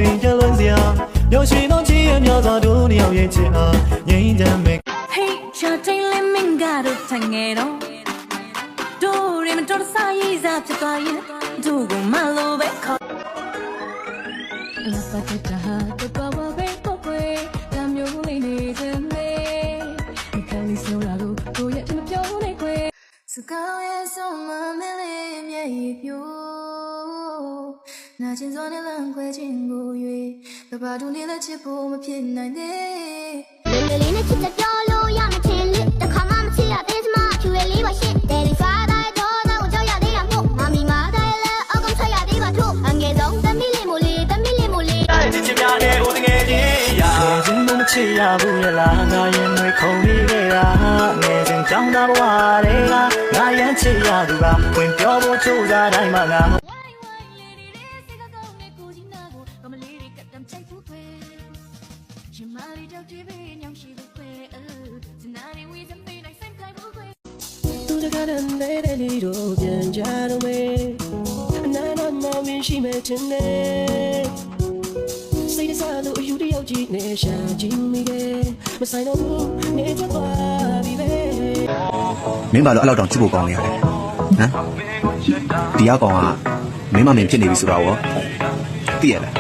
ချိန်ကြလွန်စရာပျော်ရွှင်သောချစ်ရဲ့မြောက်စွာတို့နှစ်ယောက်ရဲ့ချစ်အားငြိမ်းချမ်းမဲ့ Hey ချာတိုင်းလေးမင်းကတော့ထိုင်ငယ်တော့တို့ရမတော်စားရည်စားဖြစ်သွားရင်တို့ကမလိုပဲခေါ်လာပါတဲ့ဟာတော့ဘာပဲပေါ့ကွယ်တမျိုးလေးနေတဲ့မေဒီကလေးဆိုလာလို့တို့ရဲ့မပြောနဲ့ကွယ်စကားရဲ့ဆုံးမမလေးမြေပြိုနာကျင်စွာနဲ့လမ်းခွဲခြင်းကို၍တပါတို့နဲ့လက်ချစ်ဖို့မဖြစ်နိုင်သေးလေးလေးနဲ့ချစ်တဲ့ပြောလို့ရမထင်လေတခါမှမချစ်ရသေးစမဖြူလေးပါရှင့်တယ်ဒီဖာတိုင်းတော့တော့ကြောက်ရသေးရမို့မမီမာတိုင်းလည်းအကောင်ထွက်ရသေးပါထို့အငယ်ဆုံးသမီးလေးမို့လေးသမီးလေးမို့လေးချစ်ချင်များနဲ့ဦးငယ်ချင်းရာချင်းမချစ်ရဘူးရလားငါရင်တွေခုန်နေခဲ့တာငယ်စဉ်ကြောင်းသားဘဝတွေကငါရမ်းချစ်ရသူကဝင်ပြောဖို့ကြိုးစားတိုင်းမှာငါသူတကားတဲ့နေတဲ့လေးတို့ပြန်ကြတော့မေအနာနာမောင်ရင်ရှိမဲ့တင်နေစိတ်တစားလို့အယူတယောက်ကြီးနဲ့ရှာကြည့်မိတယ်မဆိုင်တော့ဘူးနေကြပါပြီပဲမင်းဘာလို့အဲ့လောက်တောင်ချစ်ဖို့ကောင်းနေရလဲဟမ်ဒီရောက်ကောင်ကမင်းမမင်းဖြစ်နေပြီဆိုတော့သိရလား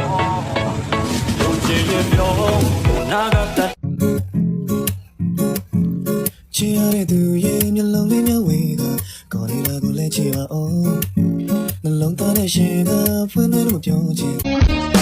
ချစ်ရတဲ့သူရဲ့မျက်လုံးလေးမျက်ဝေကကော်ရီလာကိုလည်းချစ်ပါအောင်နှလုံးသားနဲ့ရှင်ကဖွင့်နေလို့မပြောချင်